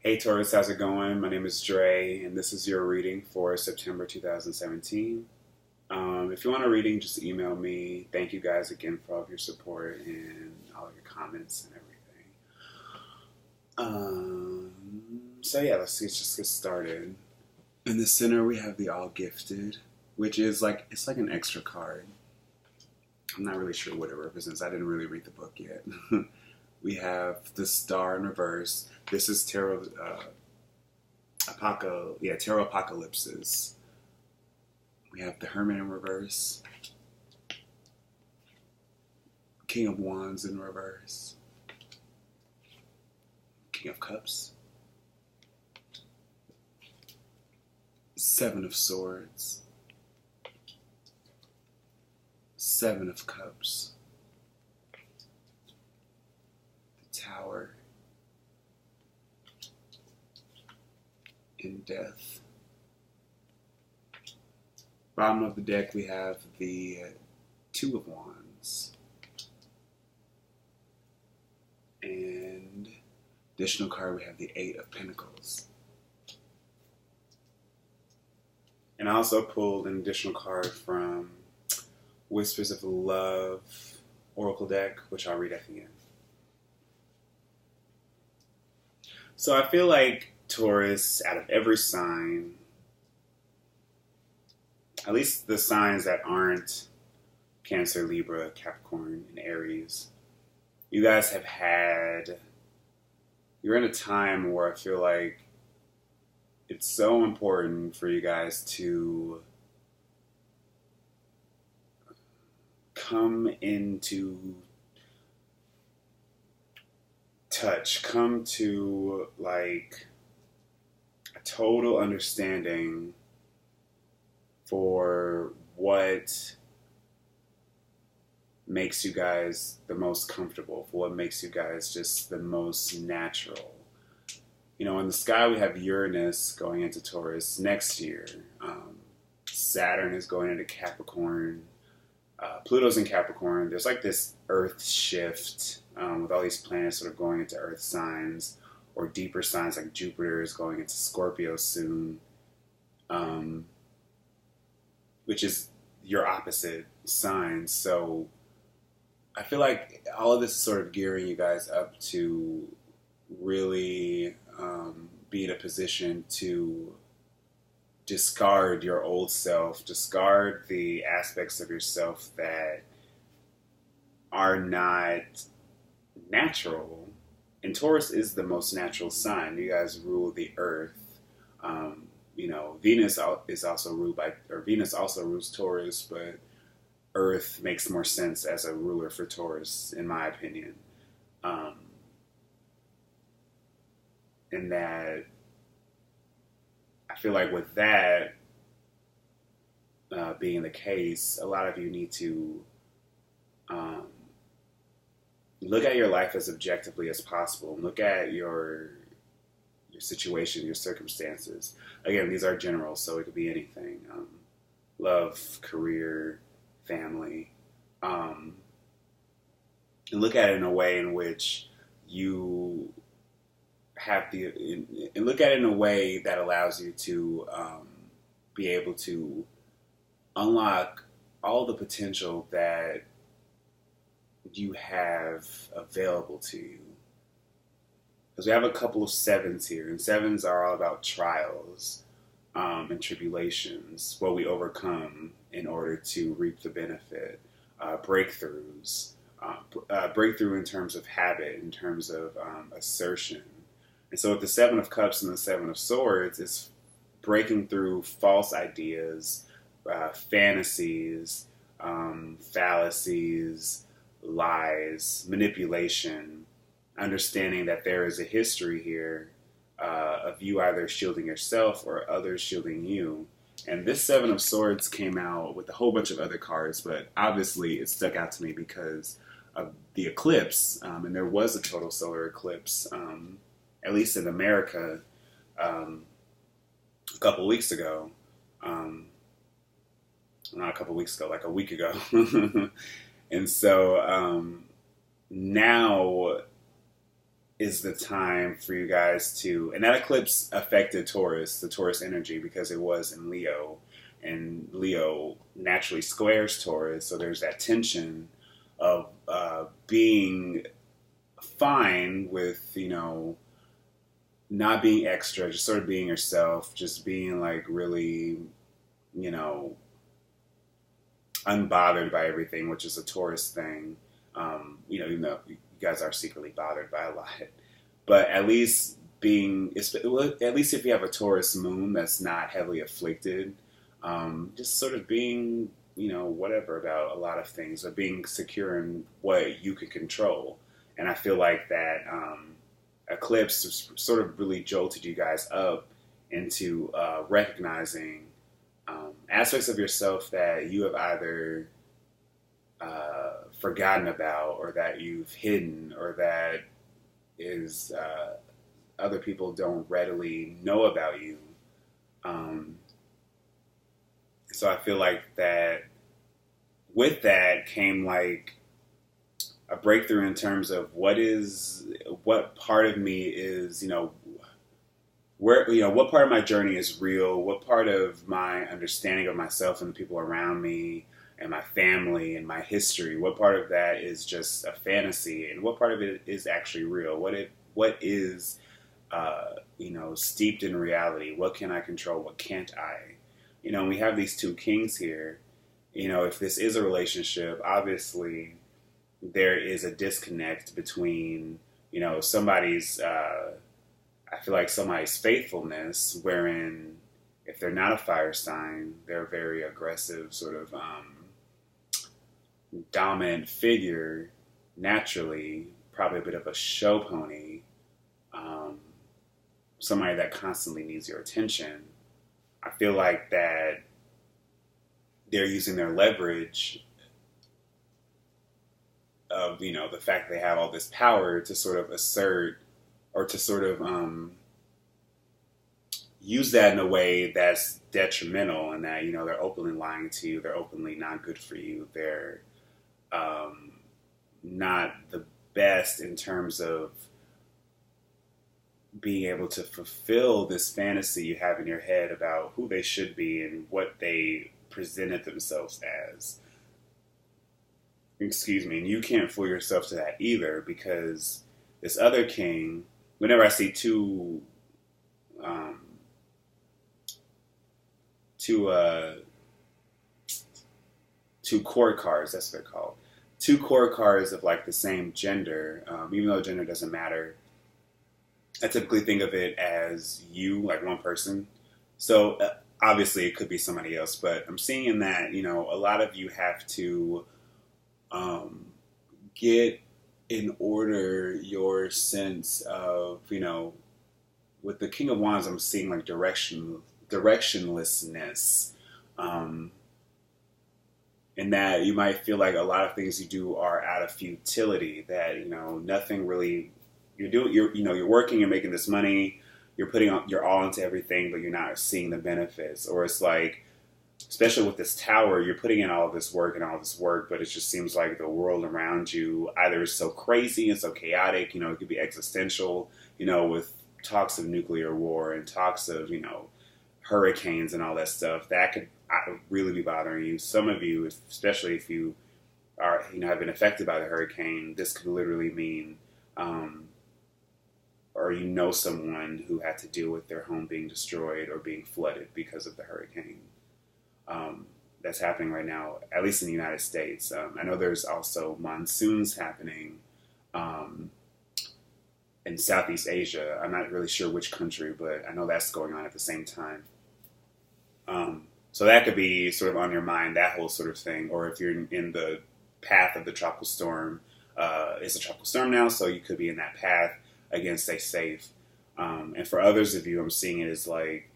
Hey Taurus, how's it going? My name is Dre, and this is your reading for September 2017. If you want a reading, just email me. Thank you guys again for all of your support and all of your comments and everything. So yeah, let's just get started. In the center, we have the All Gifted, which is it's like an extra card. I'm not really sure what it represents. I didn't really read the book yet. We have the Star in reverse. This is Tarot, Tarot Apocalypses. We have the Hermit in reverse. King of Wands in reverse. King of Cups. Seven of Swords. Seven of Cups. The Tower. And Death. Bottom of the deck, we have the Two of Wands. And additional card, we have the Eight of Pentacles. And I also pulled an additional card from Whispers of Love Oracle deck, which I'll read at the end. So I feel like Taurus, out of every sign, at least the signs that aren't Cancer, Libra, Capricorn, and Aries, you guys you're in a time where I feel like it's so important for you guys to come into touch, come to like a total understanding for what makes you guys the most comfortable, for what makes you guys just the most natural. You know, in the sky we have Uranus going into Taurus next year. Saturn is going into Capricorn. Pluto's in Capricorn. There's like this Earth shift with all these planets sort of going into Earth signs or deeper signs, like Jupiter is going into Scorpio soon, which is your opposite sign. So I feel like all of this is sort of gearing you guys up to really be in a position to discard your old self, discard the aspects of yourself that are not natural. And Taurus is the most natural sign. You guys rule the earth. Venus is also ruled by, or Venus also rules Taurus, but Earth makes more sense as a ruler for Taurus, in my opinion. And that I feel like with that being the case, a lot of you need to look at your life as objectively as possible. Look at your situation, your circumstances. Again, these are general, so it could be anything. Love, career, family. And look at it in a way in which you and look at it in a way that allows you to be able to unlock all the potential that you have available to you. Because we have a couple of sevens here, and sevens are all about trials and tribulations, what we overcome in order to reap the benefit, breakthroughs, breakthrough in terms of habit, in terms of assertion. And so with the Seven of Cups and the Seven of Swords, it's breaking through false ideas, fantasies, fallacies, lies, manipulation, understanding that there is a history here of you either shielding yourself or others shielding you. And this Seven of Swords came out with a whole bunch of other cards, but obviously it stuck out to me because of the eclipse. And there was a total solar eclipse, at least in America, a couple weeks ago. Not a couple weeks ago, like a week ago. And so now is the time for you guys to, and that eclipse affected Taurus, the Taurus energy, because it was in Leo, and Leo naturally squares Taurus, so there's that tension of being fine with, not being extra, just sort of being yourself, just being like really, unbothered by everything, which is a Taurus thing. Even though you guys are secretly bothered by a lot, but at least at least if you have a Taurus moon that's not heavily afflicted, just sort of being, whatever about a lot of things, but being secure in what you can control. And I feel like that eclipse sort of really jolted you guys up into recognizing aspects of yourself that you have either forgotten about, or that you've hidden, or that is other people don't readily know about you. So I feel like that with that came like a breakthrough in terms of what part of me is, what part of my journey is real, what part of my understanding of myself and the people around me and my family and my history, what part of that is just a fantasy, and what part of it is actually real? What is steeped in reality? What can I control? What can't I? We have these two kings here. If this is a relationship, obviously there is a disconnect between, somebody's, I feel like somebody's faithfulness, wherein if they're not a fire sign, they're a very aggressive, sort of dominant figure, naturally, probably a bit of a show pony, somebody that constantly needs your attention. I feel like that they're using their leverage of, the fact that they have all this power to sort of assert, or to sort of use that in a way that's detrimental, and that, they're openly lying to you, they're openly not good for you, they're not the best in terms of being able to fulfill this fantasy you have in your head about who they should be and what they presented themselves as. Excuse me. And you can't fool yourself to that either, because this other king, whenever I see two court cards, that's what they're called. Two court cards of like the same gender, even though gender doesn't matter. I typically think of it as you, like one person. So obviously it could be somebody else, but I'm seeing in that, a lot of you have to get in order your sense of, with the King of Wands, I'm seeing like directionlessness. And that you might feel like a lot of things you do are out of futility, that, nothing really, you're working and making this money, you're putting your all into everything, but you're not seeing the benefits. Or it's like, especially with this tower, you're putting in all this work, but it just seems like the world around you either is so crazy and so chaotic, it could be existential, with talks of nuclear war and talks of, hurricanes and all that stuff, that could really be bothering you. Some of you, especially if you are, have been affected by the hurricane, this could literally mean, or someone who had to deal with their home being destroyed or being flooded because of the hurricane. That's happening right now, at least in the United States. I know there's also monsoons happening in Southeast Asia. I'm not really sure which country, but I know that's going on at the same time. So that could be sort of on your mind, that whole sort of thing. Or if you're in the path of the tropical storm, it's a tropical storm now, so you could be in that path. Again, stay safe. And for others of you, I'm seeing it as like,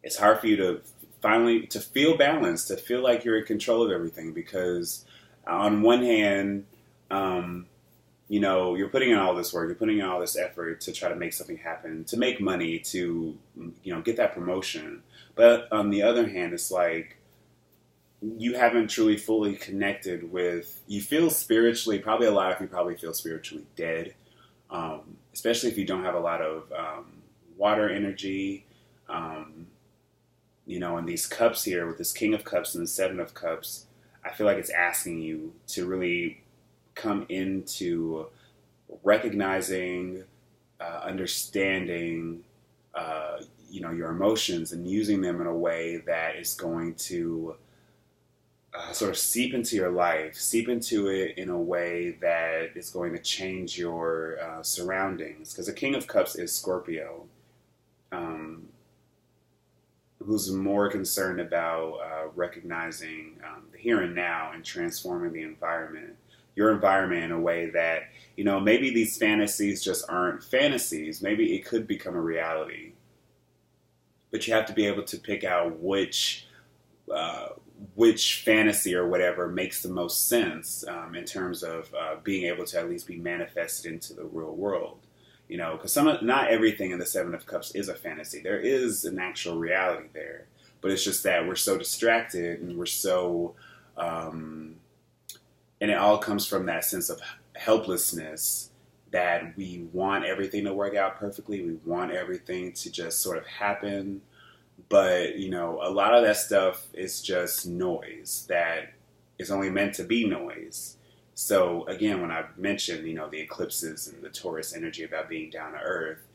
it's hard for you to finally to feel balanced, to feel like you're in control of everything, because on one hand, you're putting in all this work, you're putting in all this effort to try to make something happen, to make money, to, get that promotion. But on the other hand, it's like you haven't truly fully connected with, you feel spiritually, probably a lot of you probably feel spiritually dead. especially if you don't have a lot of water energy. And these cups here with this King of Cups and the Seven of Cups, I feel like it's asking you to really come into recognizing, understanding, your emotions and using them in a way that is going to sort of seep into your life, seep into it in a way that is going to change your surroundings. Because the King of Cups is Scorpio, who's more concerned about recognizing the here and now and transforming your environment in a way that, maybe these fantasies just aren't fantasies. Maybe it could become a reality. But you have to be able to pick out which fantasy or whatever makes the most sense in terms of being able to at least be manifested into the real world. Because not everything in the Seven of Cups is a fantasy. There is an actual reality there, but it's just that we're so distracted and we're so, and it all comes from that sense of helplessness that we want everything to work out perfectly. We want everything to just sort of happen. But, a lot of that stuff is just noise that is only meant to be noise. So, again, when I mentioned, the eclipses and the Taurus energy about being down to earth,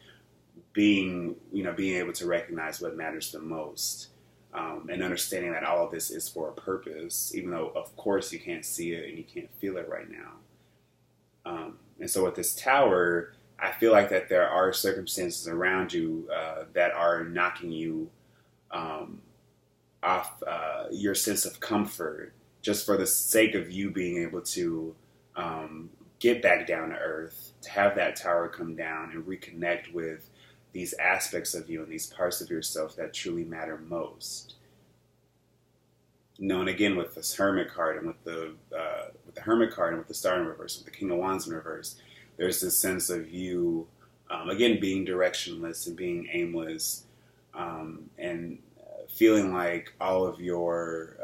being able to recognize what matters the most, and understanding that all of this is for a purpose, even though, of course, you can't see it and you can't feel it right now. And so with this Tower, I feel like that there are circumstances around you that are knocking you off your sense of comfort, just for the sake of you being able to get back down to earth, to have that tower come down and reconnect with these aspects of you and these parts of yourself that truly matter most. And again, with this Hermit card and with the Hermit card and with the Star in reverse, with the King of Wands in reverse, there's this sense of you, again, being directionless and being aimless, and feeling like all of your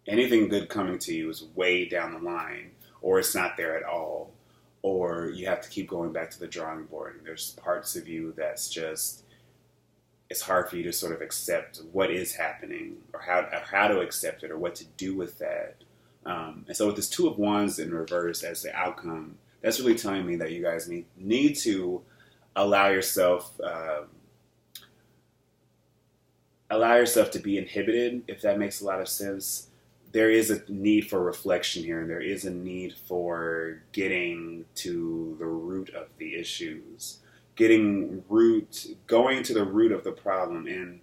anything good coming to you is way down the line, or it's not there at all, or you have to keep going back to the drawing board. And there's parts of you that's just, it's hard for you to sort of accept what is happening, or how to accept it, or what to do with that. And so with this Two of Wands in reverse as the outcome, that's really telling me that you guys need to allow yourself to be inhibited, if that makes a lot of sense. There is a need for reflection here, and there is a need for getting to the root of the issues, going to the root of the problem. And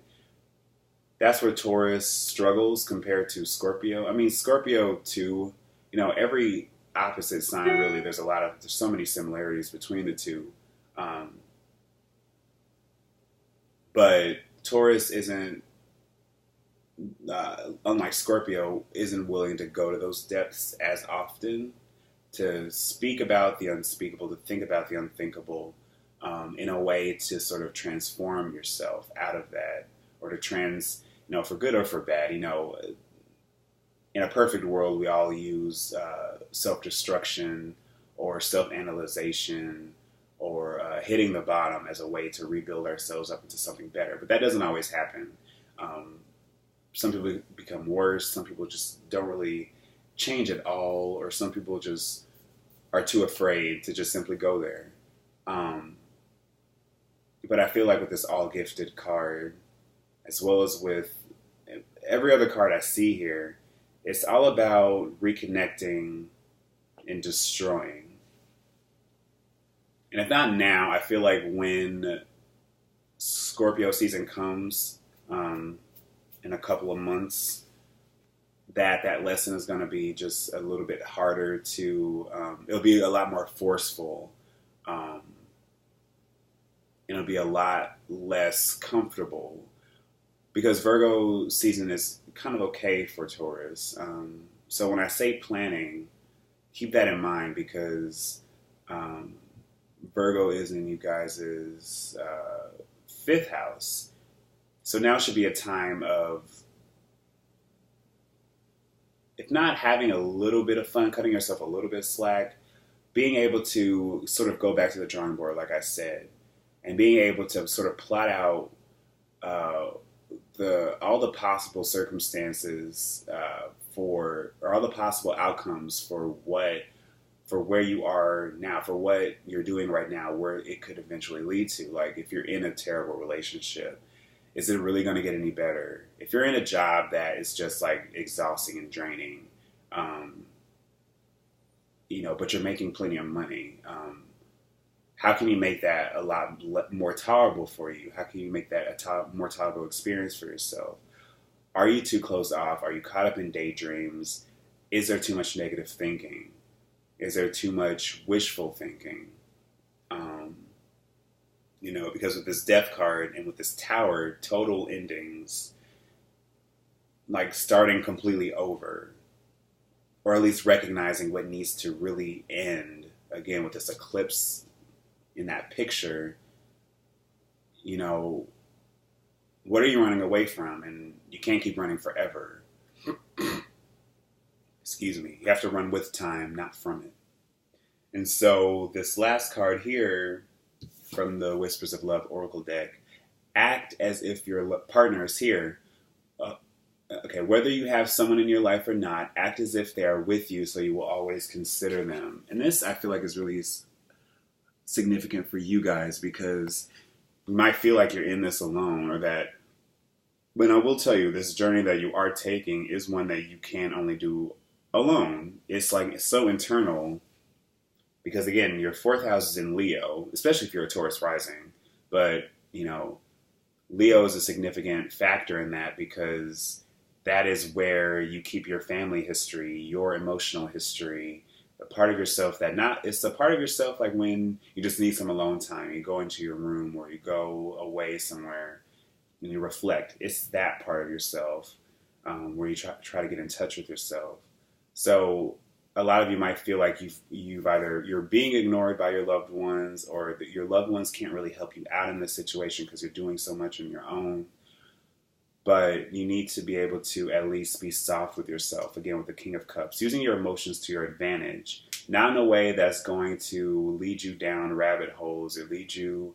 that's where Taurus struggles compared to Scorpio. I mean, Scorpio too, every opposite sign really, there's so many similarities between the two. But Taurus isn't, unlike Scorpio, isn't willing to go to those depths as often, to speak about the unspeakable, to think about the unthinkable, in a way to sort of transform yourself out of that, or to for good or for bad. In a perfect world, we all use self-destruction or self-analyzation or hitting the bottom as a way to rebuild ourselves up into something better. But that doesn't always happen. Some people become worse. Some people just don't really change at all. Or some people just are too afraid to just simply go there. But I feel like with this all-gifted card, as well as with every other card I see here, it's all about reconnecting and destroying. And if not now, I feel like when Scorpio season comes in a couple of months, that lesson is going to be just a little bit harder to, it'll be a lot more forceful. It'll be a lot less comfortable, because Virgo season is kind of okay for Taurus. So when I say planning, keep that in mind, because Virgo is in you guys' fifth house. So now should be a time of, if not having a little bit of fun, cutting yourself a little bit of slack, being able to sort of go back to the drawing board, like I said, and being able to sort of plot out uh, all the possible circumstances or all the possible outcomes for where you are now, for what you're doing right now, where it could eventually lead to. Like if you're in a terrible relationship, is it really going to get any better? If you're in a job that is just like exhausting and draining, um, but you're making plenty of money, how can you make that a lot more tolerable for you? How can you make that more tolerable experience for yourself? Are you too closed off? Are you caught up in daydreams? Is there too much negative thinking? Is there too much wishful thinking? Um, because with this death card and with this tower, total endings, like starting completely over, or at least recognizing what needs to really end. Again, with this eclipse in that picture, what are you running away from? And you can't keep running forever. Excuse me. You have to run with time, not from it. And so this last card here from the Whispers of Love Oracle deck, act as if your partner is here. Okay, whether you have someone in your life or not, act as if they are with you so you will always consider them. And this, I feel like, is really significant for you guys because you might feel like you're in this alone or that, but I will tell you, this journey that you are taking is one that you can only do alone. It's so internal because, again, your fourth house is in Leo, especially if you're a Taurus rising. But, Leo is a significant factor in that because that is where you keep your family history, your emotional history, a part of yourself it's a part of yourself like when you just need some alone time. You go into your room or you go away somewhere and you reflect. It's that part of yourself where you try to get in touch with yourself. So a lot of you might feel like you're being ignored by your loved ones or that your loved ones can't really help you out in this situation because you're doing so much on your own. But you need to be able to at least be soft with yourself, again, with the King of Cups, using your emotions to your advantage, not in a way that's going to lead you down rabbit holes or lead you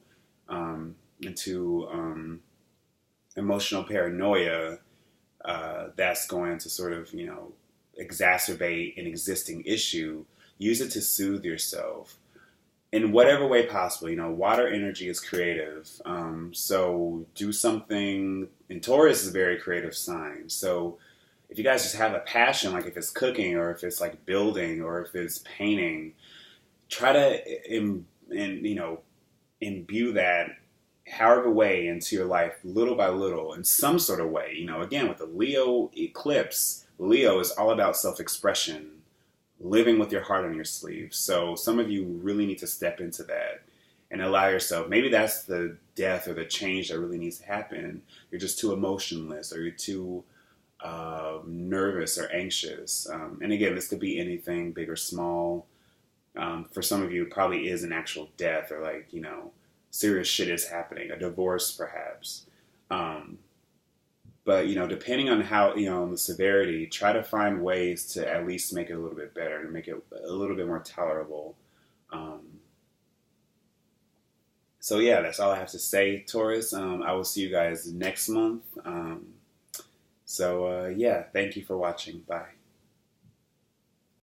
into emotional paranoia that's going to sort of, exacerbate an existing issue. Use it to soothe yourself in whatever way possible. Water energy is creative. So do something, and Taurus is a very creative sign. So if you guys just have a passion, like if it's cooking or if it's like building or if it's painting, try to, imbue that however way into your life, little by little, in some sort of way. Again, with the Leo eclipse, Leo is all about self-expression, living with your heart on your sleeve. So some of you really need to step into that and allow yourself. Maybe that's the death or the change that really needs to happen. You're just too emotionless or you're too nervous or anxious. And again, this could be anything, big or small. For some of you, it probably is an actual death or serious shit is happening, a divorce perhaps. But, depending on how, on the severity, try to find ways to at least make it a little bit better, to make it a little bit more tolerable. So yeah, that's all I have to say, Taurus. I will see you guys next month. Yeah, thank you for watching. Bye.